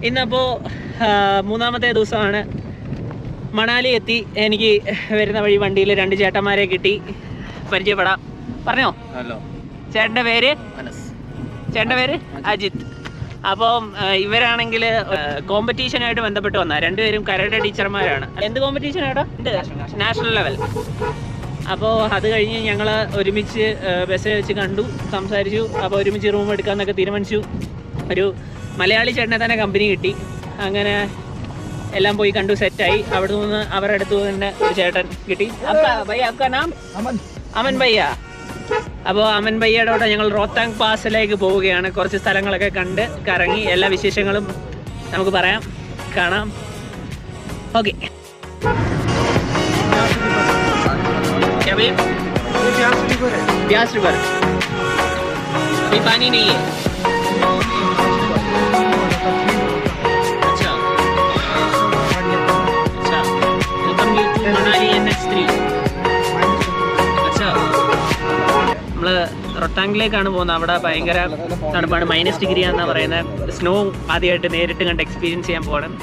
ഇന്നപ്പോൾ മൂന്നാമത്തെ ദിവസമാണ്. മണാലി എത്തി. എനിക്ക് വരുന്ന വഴി വണ്ടിയിൽ 2 ചേട്ടന്മാരെ കിട്ടി. പരിചയപ്പെടാം. പറഞ്ഞോ. ഹലോ. ചേട്ടൻ്റെ പേര് അനസ്. ചേട്ടൻ്റെ പേര് അജിത്ത്. അപ്പം ഇവരാണെങ്കിൽ കോമ്പറ്റീഷനായിട്ട് ബന്ധപ്പെട്ട് വന്ന 2 പേരും കരാട്ടെ ടീച്ചർമാരാണ്. എന്ത് കോമ്പറ്റീഷനായിട്ടാ? National level. അപ്പോൾ അത് കഴിഞ്ഞ് ഞങ്ങൾ ഒരുമിച്ച് ബസ്സിൽ വെച്ച് കണ്ടു, സംസാരിച്ചു. അപ്പോൾ ഒരുമിച്ച് റൂം എടുക്കാമെന്നൊക്കെ തീരുമാനിച്ചു. ഒരു മലയാളി ചേട്ടനെ തന്നെ കമ്പനി കിട്ടി. അങ്ങനെ എല്ലാം പോയി കണ്ടു, സെറ്റായി. അവിടെ നിന്ന് അവരുടെ അടുത്ത് തന്നെ ഒരു ചേട്ടൻ കിട്ടി. അമൻ ഭയ്യ. അപ്പോൾ അമൻ ഭയ്യയുടെ കൂടെ ഞങ്ങൾ റോത്താങ് പാസിലേക്ക് പോവുകയാണ്. കുറച്ച് സ്ഥലങ്ങളൊക്കെ കണ്ട് കറങ്ങി എല്ലാ വിശേഷങ്ങളും നമുക്ക് പറയാം, കാണാം. ഓക്കെ. ब्यास रिवर अभी पानी नहीं है. अच्छा अच्छा. Welcome you to Manali NH3. अच्छा. നമ്മൾ റൊട്ടാങ്ങിലേക്കാണ് പോകുന്നത്. അവിടെ ഭയങ്കര തണുപ്പാണ്, -डिग्री ആണെന്നാണ് പറയുന്നത്. സ്നോ ആദ്യമായിട്ട് നേരിട്ട് കണ്ട് എക്സ്പീരിയൻസ് ചെയ്യാൻ പോകണം.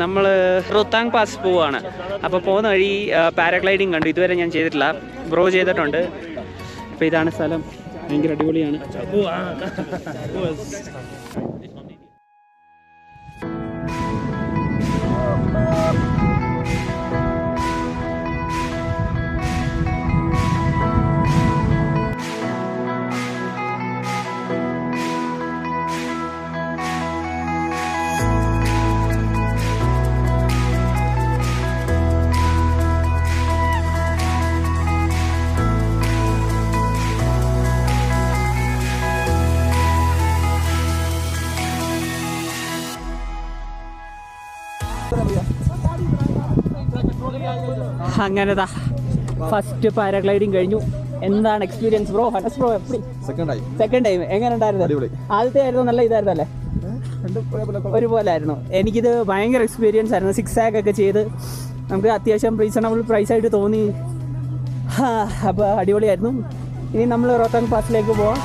നമ്മൾ റോത്താങ് പാസ് പോവുകയാണ്. അപ്പോൾ പോകുന്ന വഴി പാരാഗ്ലൈഡിങ് കണ്ടു. ഇതുവരെ ഞാൻ ചെയ്തിട്ടില്ല, ബ്രോ ചെയ്തിട്ടുണ്ട്. അപ്പോൾ ഇതാണ് സ്ഥലം, ഭയങ്കര അടിപൊളിയാണ്. അങ്ങനെതാ ഫസ്റ്റ് പാരാഗ്ലൈഡിങ് കഴിഞ്ഞു. എന്താണ് എക്സ്പീരിയൻസ് ബ്രോ? ഹനസ് ബ്രോ എപ്പി? സെക്കൻഡ് ടൈം എങ്ങനെ ഉണ്ടായിരുന്നു? ആദ്യത്തെ ആയിരുന്നു നല്ല ഇതായിരുന്നല്ലേ? ഒരുപോലെ ആയിരുന്നു. എനിക്കിത് ഭയങ്കര എക്സ്പീരിയൻസ് ആയിരുന്നു. 6 ആഗ് ഒക്കെ ചെയ്ത് നമുക്ക് അത്യാവശ്യം റീസണബിൾ പ്രൈസായിട്ട് തോന്നി. അപ്പോൾ അടിപൊളിയായിരുന്നു. ഇനി നമ്മൾ റോത്താങ് പാസിലേക്ക് പോവാം.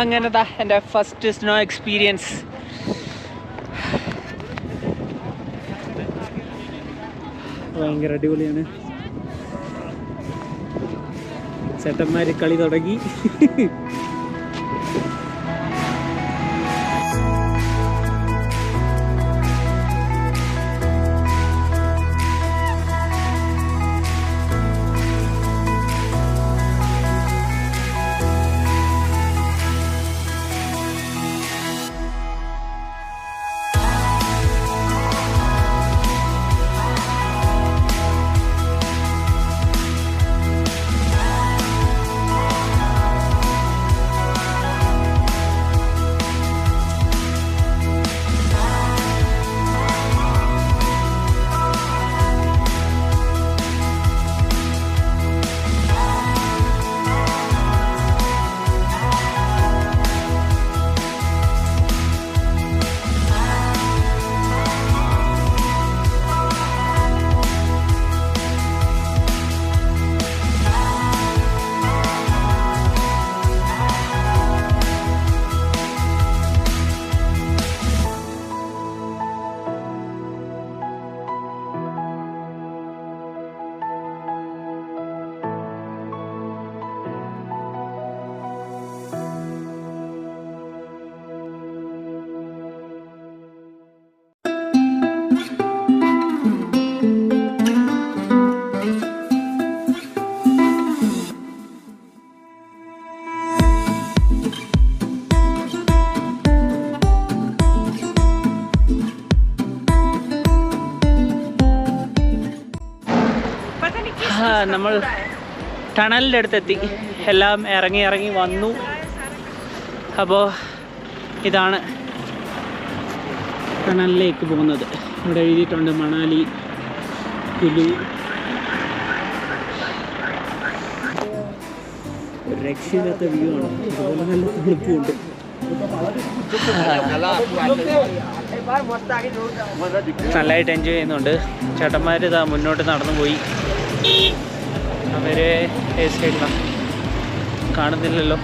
അങ്ങനത്തെ എൻ്റെ ഫസ്റ്റ് സ്നോ എക്സ്പീരിയൻസ്. ഭയങ്കര അടിപൊളിയാണ്. ചേട്ടന്മാർ കളി തുടങ്ങി. നമ്മൾ ടണലിൻ്റെ അടുത്തെത്തി. എല്ലാം ഇറങ്ങി വന്നു. അപ്പോൾ ഇതാണ് ടണലിലേക്ക് പോകുന്നത്. ഇവിടെ എഴുതിയിട്ടുണ്ട് മണാലി കുലു. രക്ഷയില്ലാത്ത വ്യൂ ആണ്. അതുപോലെ നല്ല തണുപ്പുണ്ട്. നല്ലതായിട്ട് എൻജോയ് ചെയ്യുന്നുണ്ട്. ചേട്ടന്മാർ ഇതാ മുന്നോട്ട് നടന്നു പോയി. അവരെ സൈഡിലാണ് കാണുന്നില്ലല്ലോ.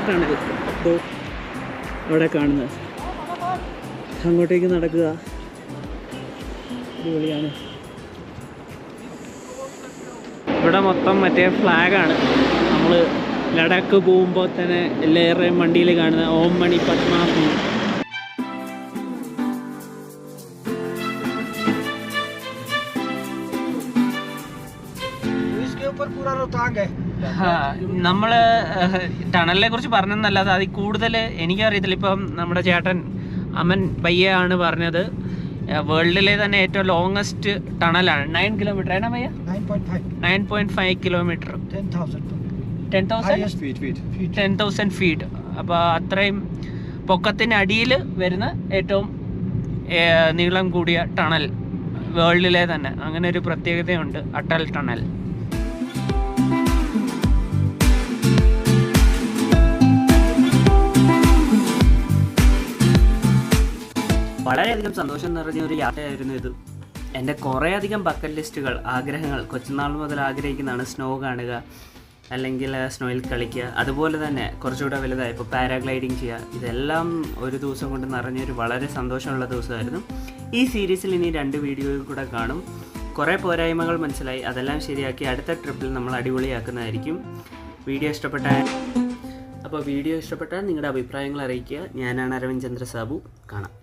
ടണൽ ഇപ്പോൾ അവിടെ കാണുന്നത്. അങ്ങോട്ടേക്ക് നടക്കുക. അടിപൊളിയാണ്. ഇവിടെ മൊത്തം മറ്റേ ഫ്ലാഗാണ്. നമ്മൾ ലഡാക്ക് പോകുമ്പോൾ തന്നെ എല്ലാവരുടെയും വണ്ടിയിൽ കാണുന്ന ഓം മണി പത്മാവതി. നമ്മൾ ടണലിനെ കുറിച്ച് പറഞ്ഞെന്നല്ലാതെ അതിൽ കൂടുതൽ എനിക്കറിയത്തില്ല. ഇപ്പം നമ്മുടെ ചേട്ടൻ അമൻ പയ്യ ആണ് പറഞ്ഞത് വേൾഡിലെ തന്നെ ഏറ്റവും ലോങ്ങസ്റ്റ് ടണലാണ്. 9 കിലോമീറ്റർ ആണ് ഭയ്യ. 9.5 കിലോമീറ്റർ, 10,000 ഫീറ്റ്. അപ്പോൾ അത്രയും പൊക്കത്തിനടിയിൽ വരുന്ന ഏറ്റവും നീളം കൂടിയ ടണൽ വേൾഡിലെ തന്നെ. അങ്ങനെ ഒരു പ്രത്യേകതയുണ്ട് അട്ടൽ ടണൽ. വളരെയധികം സന്തോഷം നിറഞ്ഞ ഒരു യാത്രയായിരുന്നു ഇത്. എൻ്റെ കുറേയധികം ബക്കറ്റ് ലിസ്റ്റുകൾ, ആഗ്രഹങ്ങൾ കൊച്ചുനാൾ മുതൽ ആഗ്രഹിക്കുന്നതാണ്. സ്നോ കാണുക, അല്ലെങ്കിൽ സ്നോയിൽ കളിക്കുക, അതുപോലെ തന്നെ കുറച്ചുകൂടെ വലുതായി ഇപ്പോൾ പാരാഗ്ലൈഡിങ് ചെയ്യുക. ഇതെല്ലാം ഒരു ദിവസം കൊണ്ട് നിറഞ്ഞൊരു വളരെ സന്തോഷമുള്ള ദിവസമായിരുന്നു. ഈ സീരീസിൽ ഇനി 2 വീഡിയോയിൽ കൂടെ കാണും. കുറേ പോരായ്മകൾ മനസ്സിലായി. അതെല്ലാം ശരിയാക്കി അടുത്ത ട്രിപ്പിൽ നമ്മൾ അടിപൊളിയാക്കുന്നതായിരിക്കും. വീഡിയോ ഇഷ്ടപ്പെട്ടാൽ നിങ്ങളുടെ അഭിപ്രായങ്ങൾ അറിയിക്കുക. ഞാനാണ് അരവിന്ദ് ചന്ദ്ര സാബു. കാണാം.